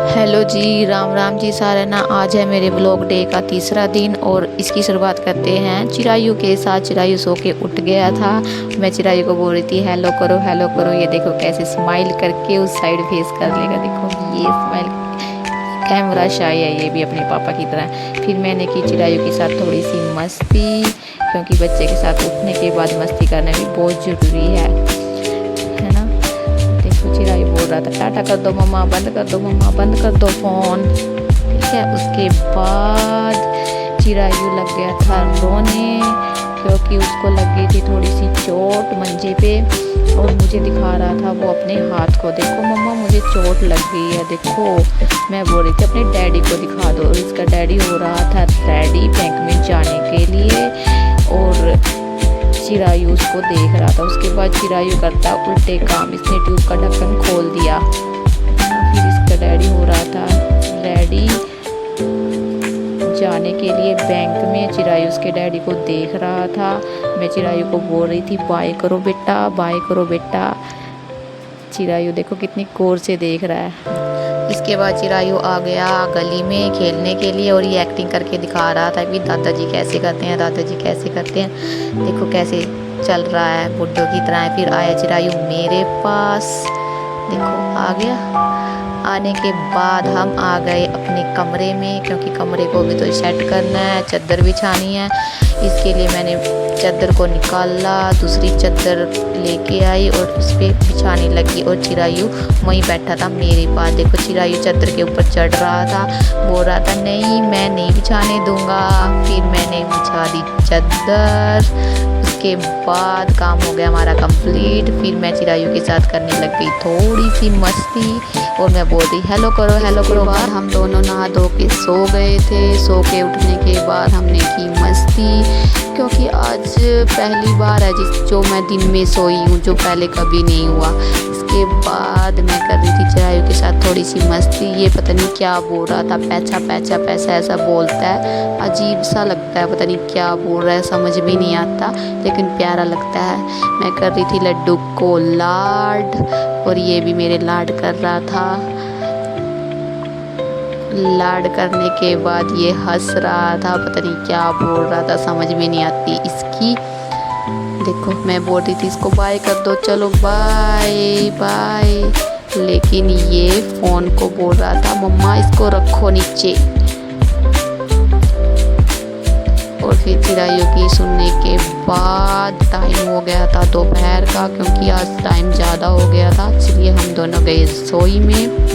Hello जी, राम राम जी सारे ना। आज है मेरे ब्लॉग डे का तीसरा दिन और इसकी शुरुआत करते हैं चिरायू के साथ। चिरायू सो के उठ गया था। मैं चिरायू को बोल रही थी हेलो करो हेलो करो। ये देखो कैसे स्माइल करके उस साइड फेस कर लेगा। देखो ये स्माइल, कैमरा शाय है ये भी अपने पापा की तरह। फिर मैंने की चिरायू के साथ थोड़ी सी मस्ती, क्योंकि बच्चे के साथ उठने के बाद मस्ती करना भी बहुत ज़रूरी है ना। देखो चिरायू बोल रहा था टाटा कर दो मम्मा, बंद कर दो मम्मा, बंद कर दो फ़ोन। ठीक है, उसके बाद चिरायू लग गया था रोने, क्योंकि उसको लग गई थी थोड़ी सी चोट मंजे पे और मुझे दिखा रहा था वो अपने हाथ को। देखो मम्मा मुझे चोट लग गई है। देखो मैं बोल रही थी अपने डैडी को दिखा दो। और इसका डैडी हो रहा था रेडी बैंक में जाने के लिए और चिरायू उसको देख रहा था। उसके बाद चिरायू करता उल्टे काम, इसने ट्यूब का ढक्कन खोल दिया। फिर इसका डैडी हो रहा था रेडी जाने के लिए बैंक में। चिरायू उसके डैडी को देख रहा था। मैं चिरायू को बोल रही थी बाय करो बेटा, बाय करो बेटा। चिरायू देखो कितनी गौर से देख रहा है। इसके बाद चिरायू आ गया गली में खेलने के लिए और ये एक्टिंग करके दिखा रहा था कि दादाजी कैसे करते हैं, दादाजी कैसे करते हैं। देखो कैसे चल रहा है बुड्ढों की तरह। फिर आया चिरायू मेरे पास, देखो आ गया। आने के बाद हम आ गए अपने कमरे में, क्योंकि कमरे को भी तो सेट करना है, चादर बिछानी है। इसके लिए मैंने चादर को निकाला, दूसरी चादर लेके आई और उस पर बिछाने लगी और चिरायू वहीं बैठा था मेरे पास। देखो चिरायू चादर के ऊपर चढ़ रहा था, बोल रहा था नहीं मैं नहीं बिछाने दूंगा। फिर मैंने बिछा दी चादर। उसके बाद काम हो गया हमारा कंप्लीट। फिर मैं चिरायू के साथ करने लग गई थोड़ी सी मस्ती और मैं बोल रही हेलो करो हेलो करो। बाद हम दोनों नहा धो के सो गए थे। सो के उठने के बाद हमने की मस्ती, क्योंकि आज पहली बार है जो मैं दिन में सोई हूँ, जो पहले कभी नहीं हुआ। इसके बाद मैं कर रही थी चिरायू के साथ थोड़ी सी मस्ती। ये पता नहीं क्या बोल रहा था, पैसा पैसा पैसा ऐसा बोलता है, अजीब सा लगता है, पता नहीं क्या बोल रहा है, समझ भी नहीं आता, लेकिन प्यारा लगता है। मैं कर रही थी लड्डू को लाड और ये भी मेरे लाड कर रहा था। लाड करने के बाद ये हंस रहा था, पता नहीं क्या बोल रहा था, समझ में नहीं आती इसकी। देखो मैं बोल रही थी इसको बाय कर दो, चलो बाय बाय, लेकिन ये फ़ोन को बोल रहा था मम्मा इसको रखो नीचे। और फिर चिरायू की सुनने के बाद टाइम हो गया था दोपहर का, क्योंकि आज टाइम ज़्यादा हो गया था, इसलिए हम दोनों गए सोई में।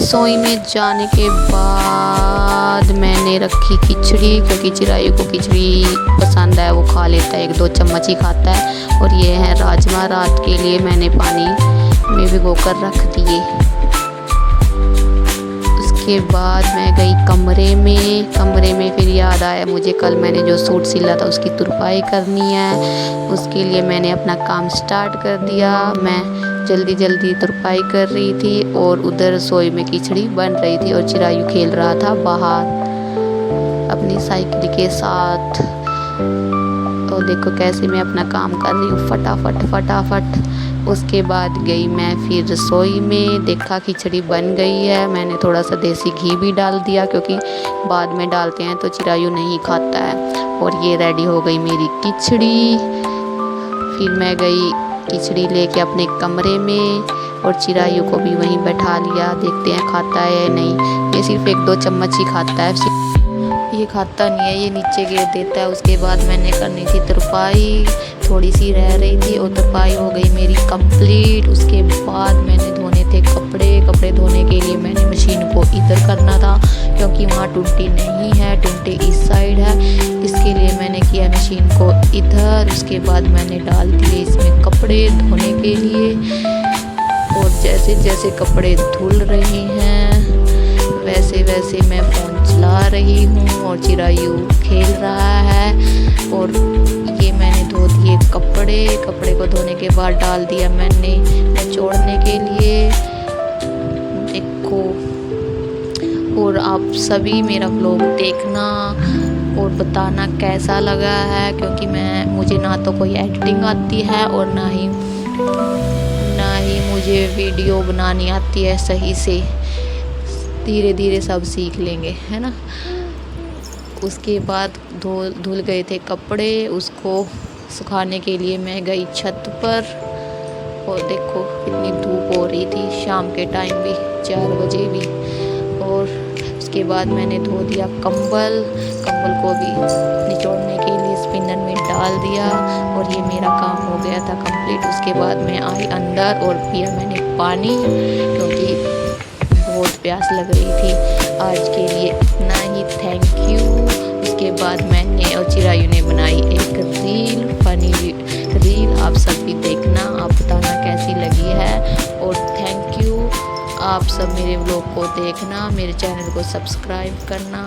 सोई में जाने के बाद मैंने रखी खिचड़ी, क्योंकि चिरायू को खिचड़ी पसंद है, वो खा लेता है, 1-2 चम्मच ही खाता है। और ये है राजमा, रात के लिए मैंने पानी में भिगोकर रख दिए। उसके बाद मैं गई कमरे में। कमरे में फिर याद आया मुझे कल मैंने जो सूट सिला था उसकी तुरपाई करनी है। उसके लिए मैंने अपना काम स्टार्ट कर दिया। मैं जल्दी जल्दी तुरपाई कर रही थी और उधर रसोई में खिचड़ी बन रही थी और चिरायू खेल रहा था बाहर अपनी साइकिल के साथ। और देखो कैसे मैं अपना काम कर रही हूँ फटाफट फटाफट। उसके बाद गई मैं फिर रसोई में, देखा खिचड़ी बन गई है। मैंने थोड़ा सा देसी घी भी डाल दिया, क्योंकि बाद में डालते हैं तो चिरायू नहीं खाता है। और ये रेडी हो गई मेरी खिचड़ी। फिर मैं गई खिचड़ी लेके अपने कमरे में और चिरायू को भी वहीं बैठा लिया। देखते हैं खाता है या नहीं। ये सिर्फ 1-2 चम्मच ही खाता है, ये खाता नहीं है, ये नीचे गिर देता है। उसके बाद मैंने करनी थी तुरपाई, थोड़ी सी रह रही थी और तुरपाई हो गई मेरी कंप्लीट। उसके बाद मैंने धोने थे कपड़े। कपड़े धोने के लिए मैंने मशीन को इधर करना था, क्योंकि वहाँ टुंटी नहीं है, टुंटी इस साइड है। इसके लिए मैंने किया मशीन को इधर। उसके बाद मैंने डाल दिए इसमें कपड़े धोने के लिए। और जैसे जैसे कपड़े धुल रहे हैं वैसे वैसे मैं फ़ोन चला रही हूँ और चिरायू खेल रहा है। और ये मैंने धो दिए कपड़े। कपड़े को धोने के बाद डाल दिया मैंने निचोड़ने के लिए। देखो, और आप सभी मेरा व्लॉग देखना और बताना कैसा लगा है, क्योंकि मुझे ना तो कोई एडिटिंग आती है और ना ही मुझे वीडियो बनानी आती है सही से, धीरे धीरे सब सीख लेंगे, है ना। उसके बाद धुल गए थे कपड़े, उसको सुखाने के लिए मैं गई छत पर। और देखो कितनी धूप हो रही थी, शाम के टाइम भी 4 बजे भी। और उसके बाद मैंने धो दिया कंबल को भी निचोड़ने के लिए स्पिनर में डाल दिया, और ये मेरा काम हो गया था कंप्लीट। उसके बाद मैं आई अंदर और पिया मैंने पानी, क्योंकि बहुत प्यास लग रही थी। आज के लिए इतना ही, थैंक यू। उसके बाद मैंने और चिरायू ने बनाई एक रील, फनी रील, आप सब भी देखना, आप बताना कैसी लगी है। और थैंक यू, आप सब मेरे व्लॉग को देखना, मेरे चैनल को सब्सक्राइब करना।